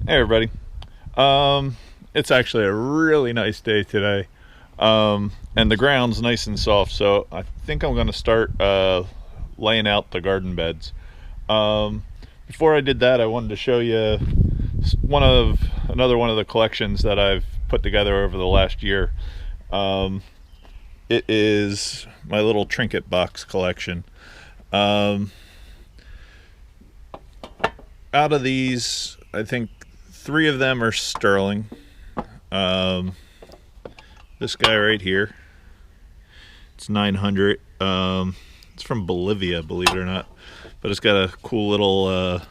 Hey everybody. It's actually a really nice day today. And the ground's nice and soft, so I think I'm gonna start laying out the garden beds. Before I did that, I wanted to show you another one of the collections that I've put together over the last year. It is my little trinket box collection. Out of these, I think 3 of them are sterling. This guy right here, it's 900. It's from Bolivia, believe it or not, but it's got a cool little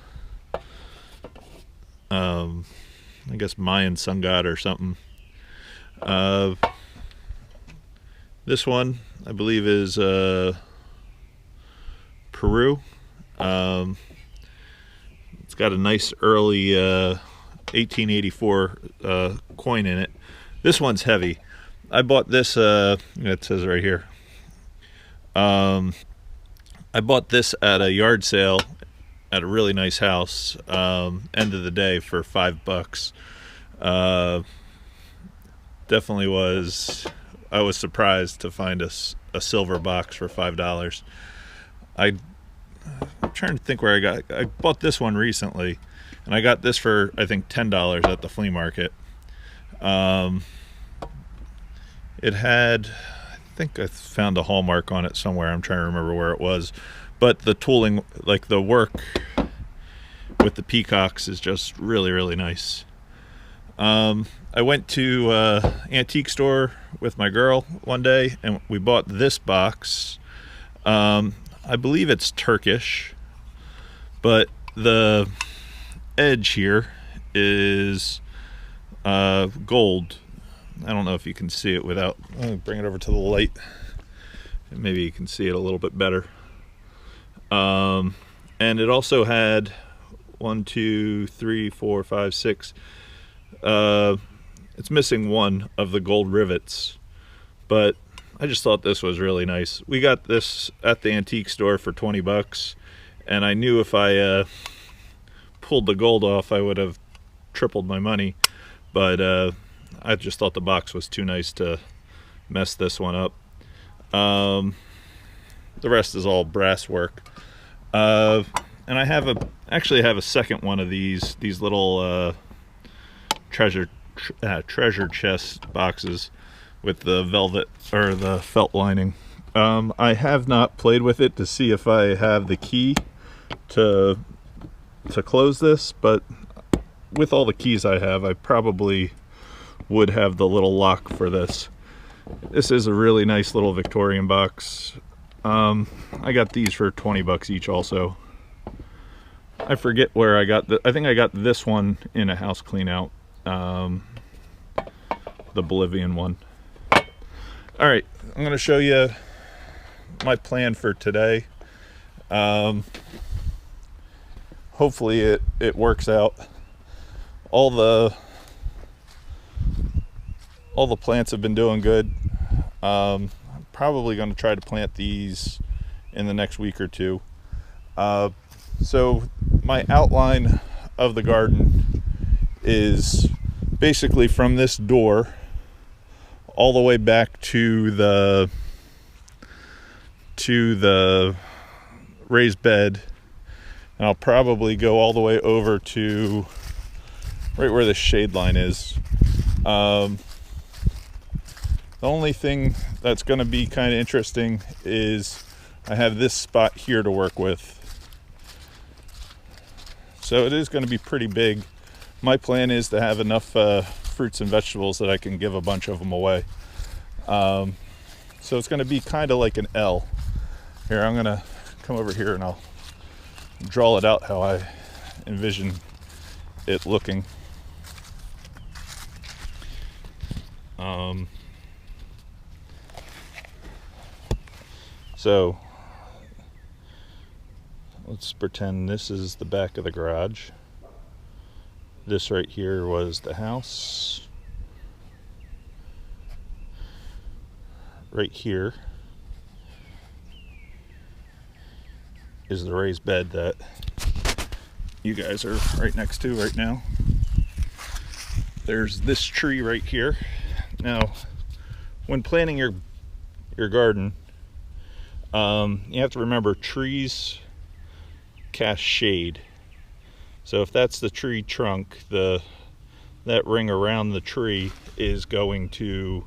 I guess Mayan sun god or something. This one I believe is Peru. It's got a nice early 1884 coin in it. This one's heavy. I bought this, it says right here. I bought this at a yard sale at a really nice house, end of the day, for $5. Definitely I was surprised to find a silver box for $5. I'm trying to think where I bought this one recently, and I got this for I think $10 at the flea market. It had, I think I found a hallmark on it somewhere. I'm trying to remember where it was, but the tooling, like the work with the peacocks, is just really nice. I went to antique store with my girl one day, and we bought this box. I believe it's Turkish, but the edge here is gold. I don't know if you can see it without, bring it over to the light. Maybe you can see it a little bit better. And it also had 1, 2, 3, 4, 5, 6. It's missing one of the gold rivets, but I just thought this was really nice. We got this at the antique store for $20, and I knew if I pulled the gold off, I would have tripled my money, but I just thought the box was too nice to mess this one up. The rest is all brass work. And I actually have a second one of these little treasure chest boxes with the velvet or the felt lining. I have not played with it to see if I have the key to close this, but with all the keys I have, I probably would have the little lock for this. This is a really nice little Victorian box. I got these for $20 each also. I forget where I got I think I got this one in a house clean out, the Bolivian one. All right, I'm going to show you my plan for today. Hopefully it works out. All the plants have been doing good. I'm probably going to try to plant these in the next week or two. So my outline of the garden is basically from this door all the way back to the raised bed, and I'll probably go all the way over to right where the shade line is. The only thing that's going to be kind of interesting is I have this spot here to work with. So it is going to be pretty big. My plan is to have enough fruits and vegetables that I can give a bunch of them away. So it's going to be kind of like an L. Here, I'm going to come over here and I'll draw it out how I envision it looking. So let's pretend this is the back of the garage. This right here was the house. Right here is the raised bed that you guys are right next to right now. there's this tree right here. Now, when planting your garden, you have to remember trees cast shade. So if that's the tree trunk, that ring around the tree is going to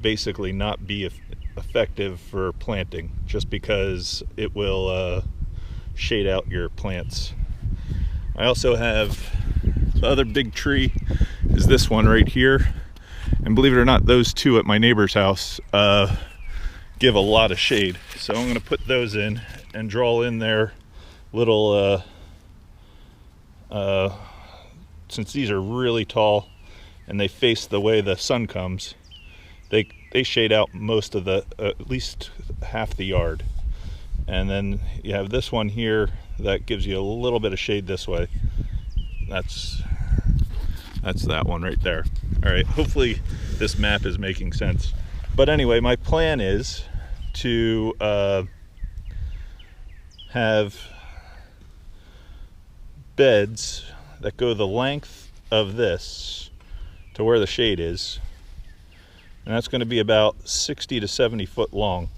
basically not be effective for planting, just because it will shade out your plants. I also have the other big tree is this one right here, and believe it or not, those two at my neighbor's house give a lot of shade. So I'm going to put those in and draw in their little since these are really tall and they face the way the sun comes, they shade out most of the at least half the yard. And then you have this one here that gives you a little bit of shade this way. That's that one right there. All right, hopefully this map is making sense. But anyway, my plan is to have beds that go the length of this to where the shade is, and that's going to be about 60 to 70 foot long.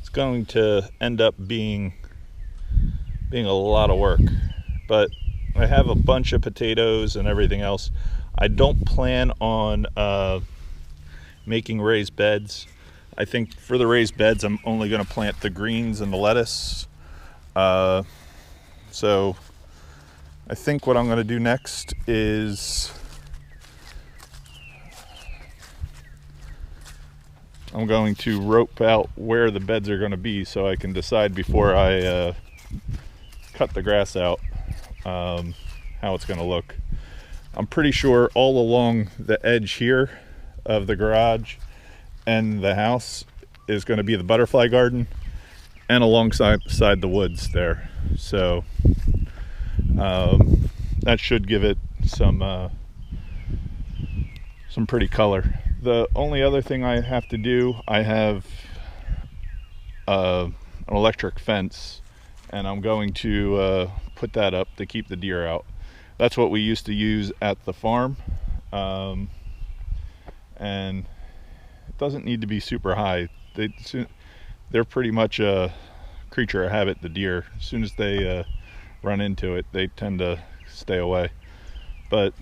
It's going to end up being a lot of work, but I have a bunch of potatoes and everything else. I don't plan on making raised beds. I think for the raised beds, I'm only going to plant the greens and the lettuce. So I think what I'm going to do next is I'm going to rope out where the beds are going to be so I can decide before I cut the grass out how it's going to look. I'm pretty sure all along the edge here of the garage and the house is going to be the butterfly garden, and alongside the woods there. So that should give it some pretty color. The only other thing I have to do, I have an electric fence, and I'm going to put that up to keep the deer out. That's what we used to use at the farm, and it doesn't need to be super high. They're pretty much a creature of habit, the deer. As soon as they run into it, they tend to stay away. But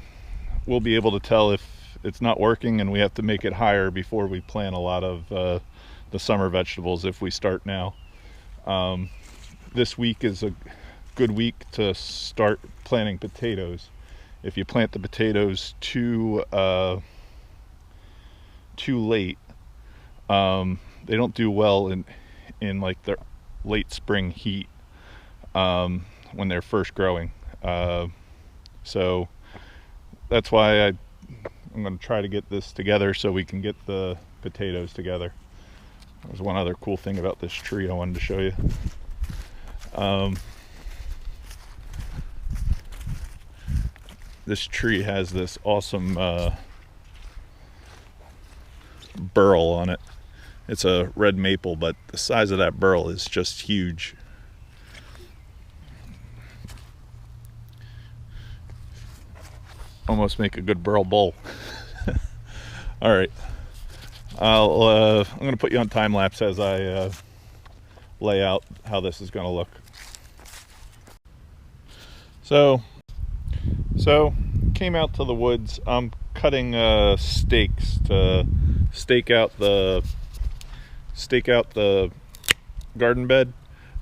we'll be able to tell if it's not working, and we have to make it higher before we plant a lot of the summer vegetables if we start now. This week is a good week to start planting potatoes. If you plant the potatoes too late, they don't do well in like the late spring heat when they're first growing. So that's why I'm going to try to get this together so we can get the potatoes together. There's one other cool thing about this tree I wanted to show you. This tree has this awesome burl on it. It's a red maple, but the size of that burl is just huge. Almost make a good burl bowl. All right, I'm going to put you on time lapse as I lay out how this is going to look. So came out to the woods. I'm cutting stakes to stake out the garden bed.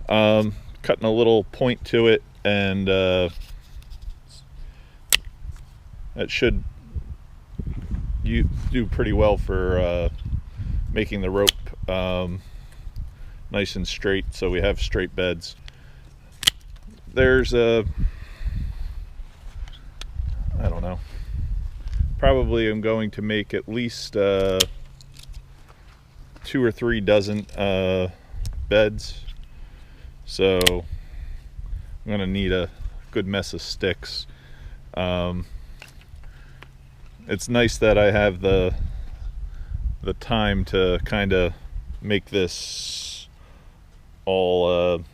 Cutting a little point to it, and that should do pretty well for making the rope nice and straight, so we have straight beds. There's I don't know, probably I'm going to make at least 2 or 3 dozen beds, so I'm gonna need a good mess of sticks. It's nice that I have the time to kind of make this all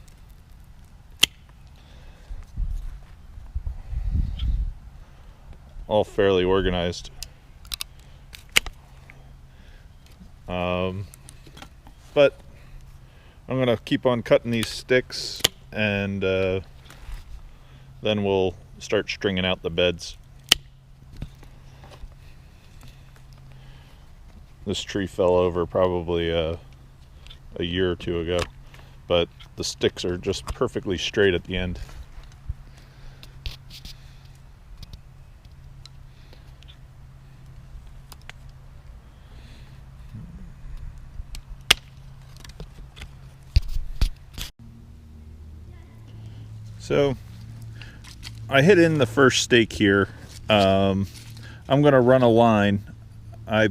all fairly organized. But I'm gonna keep on cutting these sticks, and then we'll start stringing out the beds. This tree fell over probably a year or two ago, but the sticks are just perfectly straight at the end. So I hit in the first stake here. I'm going to run a line. I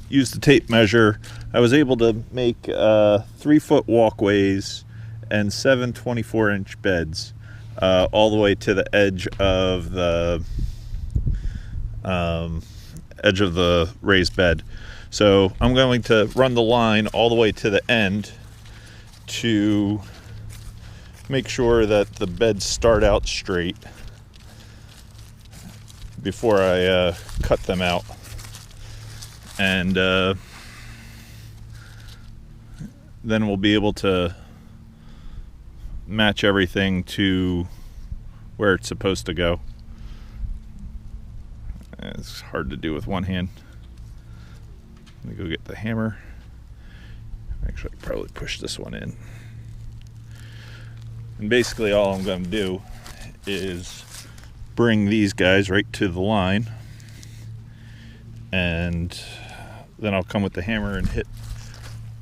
used the tape measure. I was able to make 3-foot walkways and 7 24-inch beds all the way to the edge of the raised bed. So I'm going to run the line all the way to the end to make sure that the beds start out straight before I cut them out. And then we'll be able to match everything to where it's supposed to go. It's hard to do with one hand. Let me go get the hammer. Actually, I probably push this one in. And basically all I'm going to do is bring these guys right to the line, and then I'll come with the hammer and hit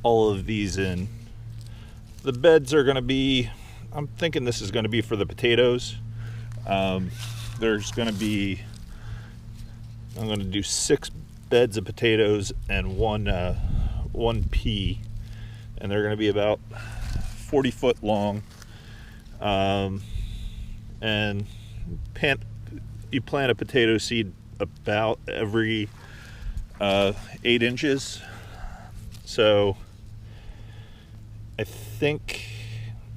all of these in. The beds are going to be, I'm thinking this is going to be for the potatoes. There's going to be, I'm going to do 6 beds of potatoes and one pea, and they're going to be about 40 foot long. And you plant a potato seed about every 8 inches. So I think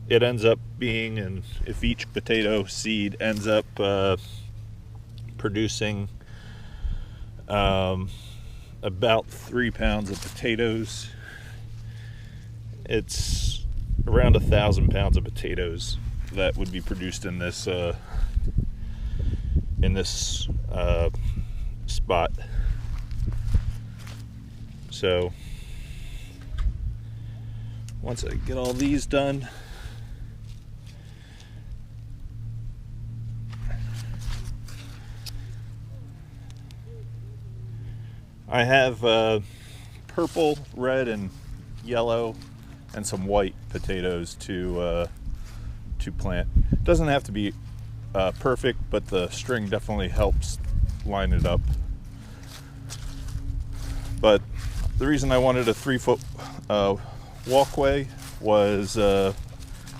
it ends up being, and if each potato seed ends up producing about 3 pounds of potatoes, it's around 1,000 pounds of potatoes that would be produced in this spot. So once I get all these done, I have purple, red, and yellow, and some white potatoes to plant. It doesn't have to be perfect, but the string definitely helps line it up. But the reason I wanted a 3-foot walkway was so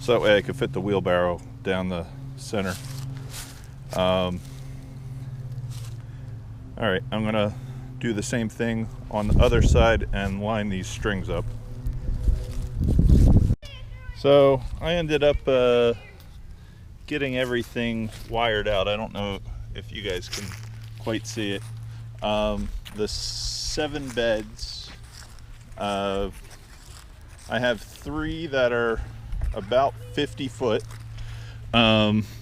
that way I could fit the wheelbarrow down the center. All right, I'm gonna do the same thing on the other side and line these strings up. So I ended up getting everything wired out. I don't know if you guys can quite see it. The 7 beds, I have 3 that are about 50 foot.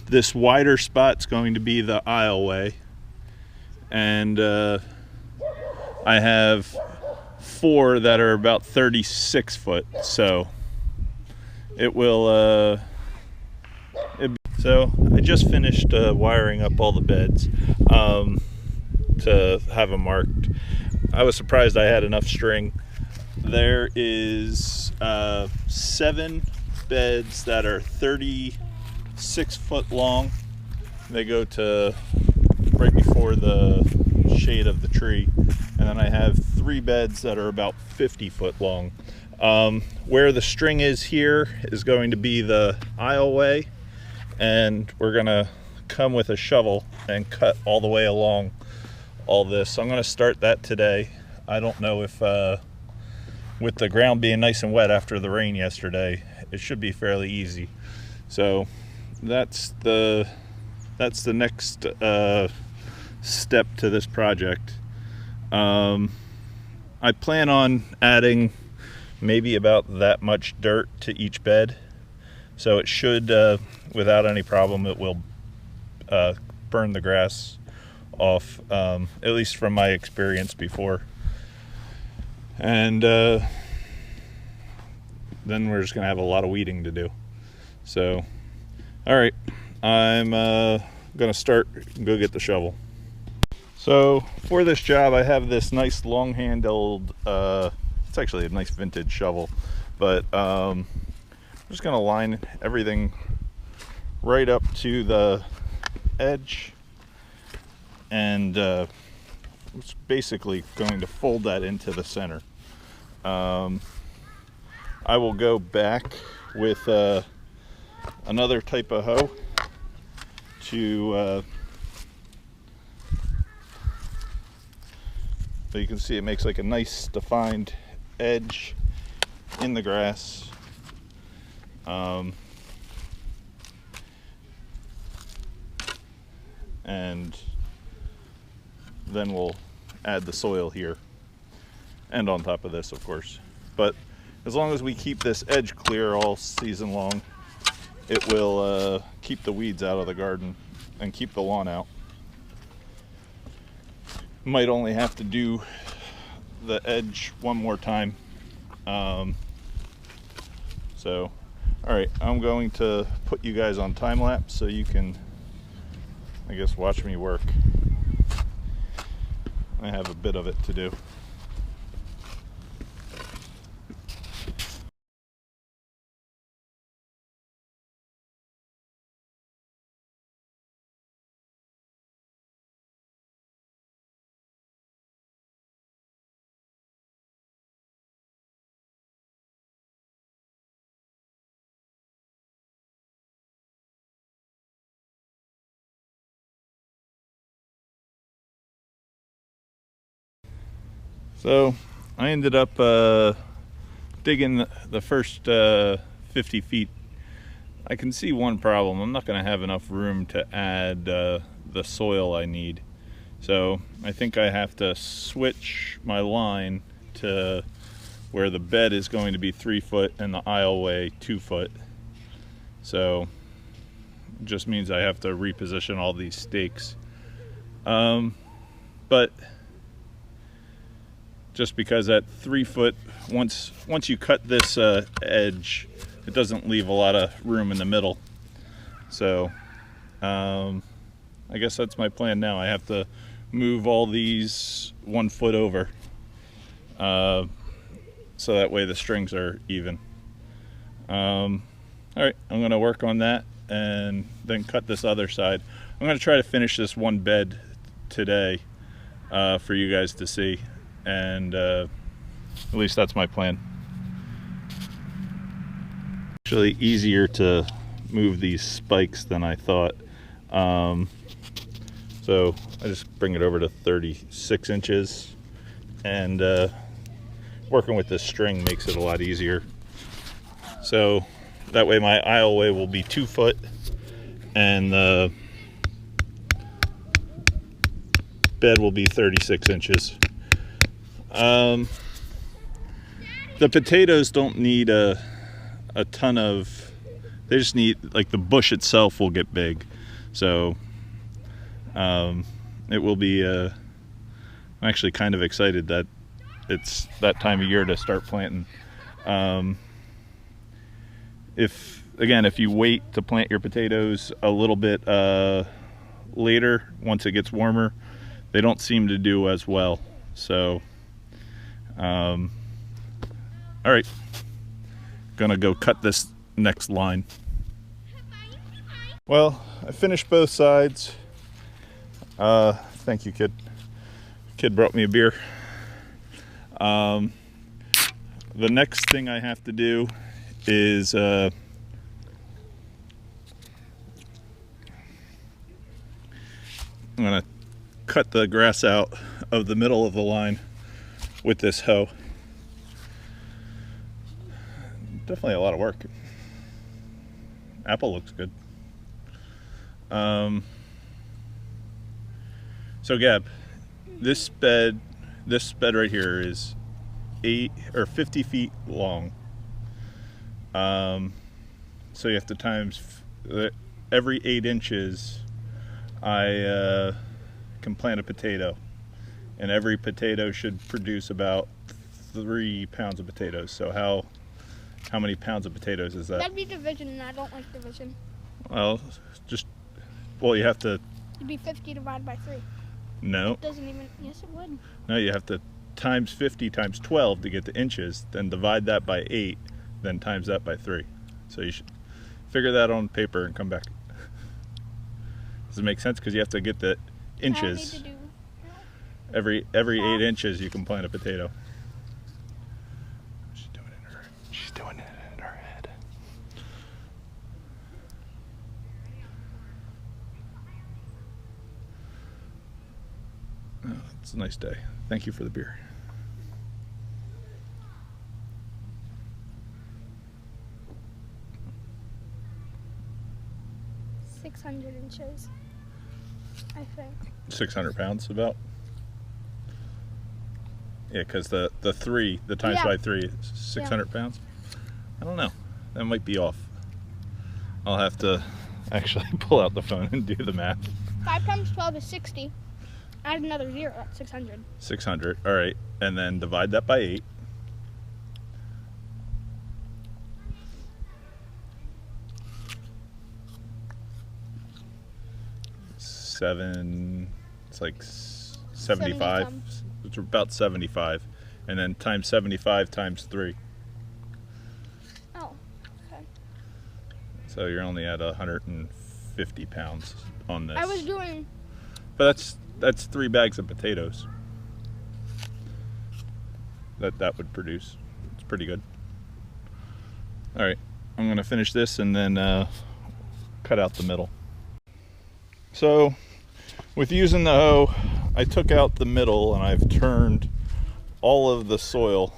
This wider spot's going to be the aisleway, and I have 4 that are about 36 foot. So it will so I just finished wiring up all the beds to have them marked. I was surprised I had enough string. There is 7 beds that are 36 foot long. They go to right before the shade of the tree. And then I have 3 beds that are about 50 foot long. Where the string is here is going to be the aisleway, and we're gonna come with a shovel and cut all the way along all this. So I'm gonna start that today. I don't know if with the ground being nice and wet after the rain yesterday, it should be fairly easy. So that's the next step to this project. I plan on adding maybe about that much dirt to each bed, so it should, without any problem, it will burn the grass off, at least from my experience before. And then we're just gonna have a lot of weeding to do. So, all right, I'm gonna go get the shovel. So for this job, I have this nice long-handled, it's actually a nice vintage shovel, but I'm just gonna line everything right up to the edge, and it's basically going to fold that into the center. I will go back with another type of hoe to so you can see it makes like a nice defined edge in the grass. And then we'll add the soil here and on top of this, of course. But as long as we keep this edge clear all season long, it will keep the weeds out of the garden and keep the lawn out. Might only have to do the edge one more time. So, all right, I'm going to put you guys on time lapse so you can, I guess, watch me work. I have a bit of it to do. So I ended up digging the first 50 feet. I can see one problem. I'm not going to have enough room to add the soil I need. So I think I have to switch my line to where the bed is going to be 3 foot and the aisleway 2 foot. So it just means I have to reposition all these stakes. But just because at 3 foot, once you cut this edge, it doesn't leave a lot of room in the middle. So I guess that's my plan now. I have to move all these 1 foot over, so that way the strings are even. All right, I'm gonna work on that and then cut this other side. I'm gonna try to finish this one bed today for you guys to see. And at least that's my plan. Actually easier to move these spikes than I thought. So I just bring it over to 36 inches, and working with this string makes it a lot easier. So that way my aisleway will be 2 foot and the bed will be 36 inches. The potatoes don't need a ton of, they just need, like, the bush itself will get big. So it will be, I'm actually kind of excited that it's that time of year to start planting. If you wait to plant your potatoes a little bit later, once it gets warmer, they don't seem to do as well. So all right, gonna go cut this next line. Well, I finished both sides. Thank you, kid. Kid brought me a beer. The next thing I have to do is I'm gonna cut the grass out of the middle of the line with this hoe. Definitely a lot of work. Apple looks good. So Gab, this bed right here is 50 feet long. So you have to times every 8 inches. I can plant a potato, and every potato should produce about 3 pounds of potatoes. So how many pounds of potatoes is that? That'd be division, and I don't like division. Well, you have to. It'd be 50 divided by 3. No. It doesn't even. Yes, it would. No, you have to times 50 times 12 to get the inches, then divide that by 8, then times that by 3. So you should figure that on paper and come back. Does it make sense? Because you have to get the inches. Every 8 inches you can plant a potato. She's doing it in her head. Oh, it's a nice day. Thank you for the beer. $600 inches, I think. 600 pounds, about. Yeah, because the times by 3 is 600 pounds. I don't know. That might be off. I'll have to actually pull out the phone and do the math. 5 times 12 is 60. Add another 0, that's 600. 600, all right. And then divide that by 8. It's like 75. It's about 75. And then times 75 times 3. Oh, okay. So you're only at 150 pounds on this. I was doing... But that's 3 bags of potatoes that would produce. It's pretty good. All right, I'm gonna finish this and then cut out the middle. So with using the hoe, I took out the middle and I've turned all of the soil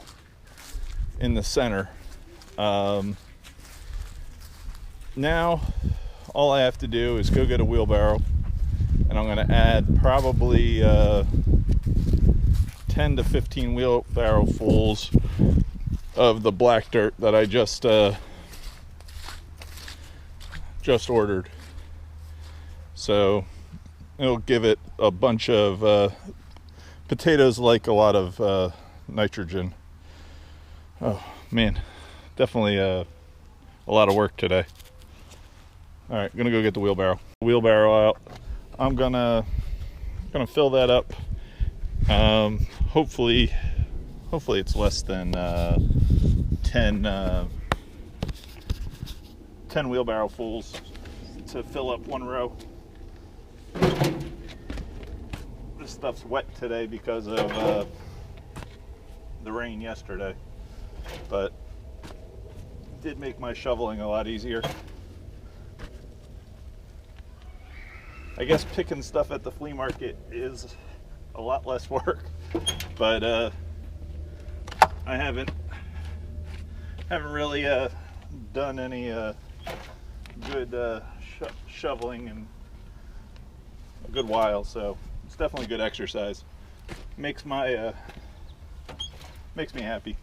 in the center. Now all I have to do is go get a wheelbarrow, and I'm going to add probably 10 to 15 wheelbarrow fulls of the black dirt that I just ordered. So it'll give it a bunch of potatoes, like a lot of nitrogen. Oh man, definitely a lot of work today. All right, gonna go get the wheelbarrow out. I'm gonna fill that up. Hopefully it's less than 10 wheelbarrow fulls to fill up one row. This stuff's wet today because of the rain yesterday, but it did make my shoveling a lot easier. I guess picking stuff at the flea market is a lot less work, but I haven't really done any good shoveling in a good while, so it's definitely good exercise. Makes me happy.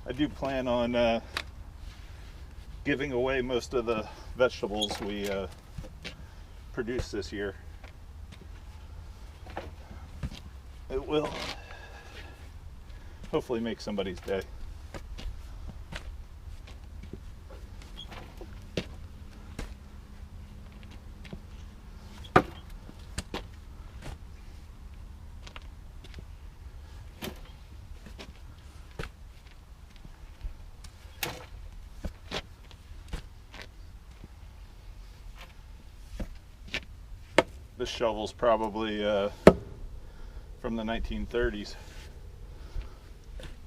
I do plan on giving away most of the vegetables we produce this year. It will hopefully make somebody's day. This shovel's probably from the 1930s.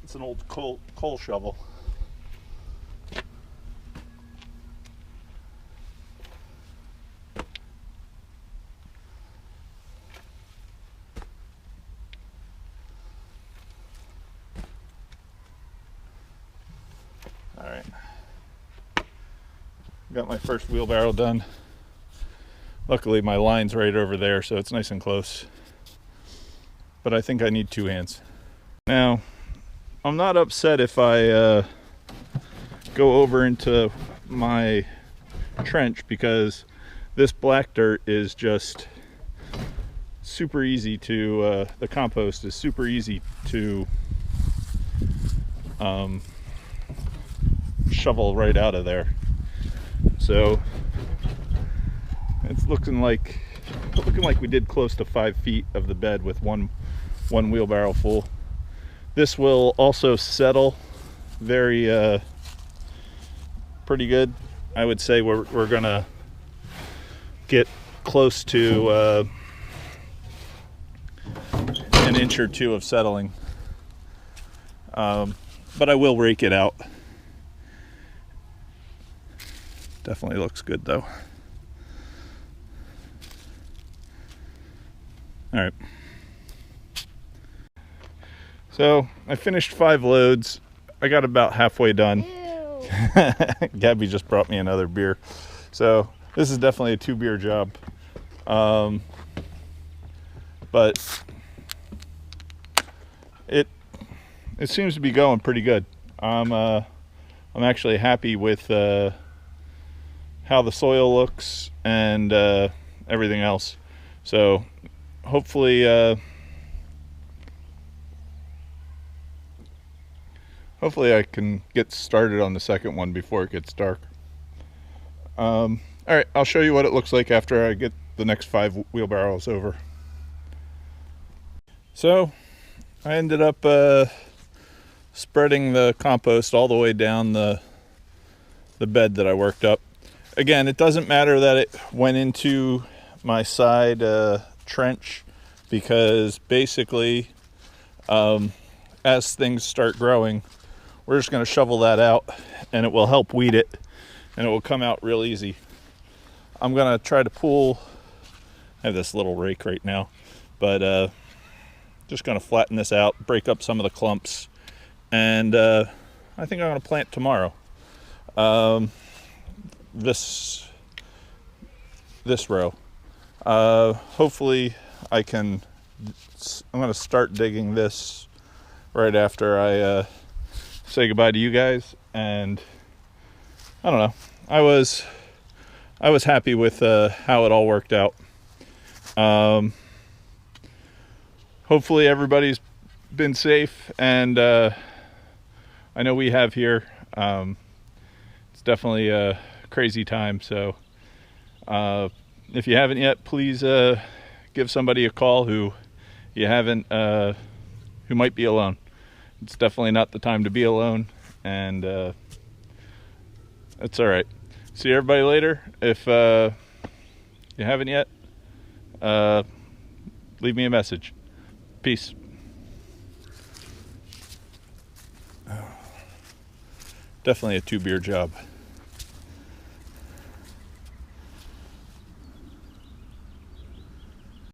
It's an old coal shovel. All right. Got my first wheelbarrow done. Luckily my line's right over there, so it's nice and close. But I think I need 2 hands. Now, I'm not upset if I go over into my trench, because this black dirt is just super easy to, the compost is super easy to shovel right out of there. So it's looking like we did close to 5 feet of the bed with one wheelbarrow full. This will also settle very pretty good. I would say we're gonna get close to an inch or 2 of settling, but I will rake it out. Definitely looks good though. All right. So I finished 5 loads. I got about halfway done. Gabby just brought me another beer. So this is definitely a 2-beer job. But it seems to be going pretty good. I'm actually happy with how the soil looks and everything else. So hopefully I can get started on the second one before it gets dark. All right, I'll show you what it looks like after I get the next 5 wheelbarrows over. So I ended up spreading the compost all the way down the bed that I worked up. Again, it doesn't matter that it went into my side trench, because basically as things start growing, we're just going to shovel that out, and it will help weed it, and it will come out real easy. I'm going to try to pull, I have this little rake right now, but just going to flatten this out, break up some of the clumps, and I think I'm going to plant tomorrow. This row. Hopefully I'm going to start digging this right after I say goodbye to you guys, and I don't know. I was happy with how it all worked out. Hopefully everybody's been safe, and I know we have here. It's definitely a crazy time, so if you haven't yet, please give somebody a call who you haven't, who might be alone. It's definitely not the time to be alone, and it's all right. See everybody later. If you haven't yet, leave me a message. Peace. Definitely a 2-beer job.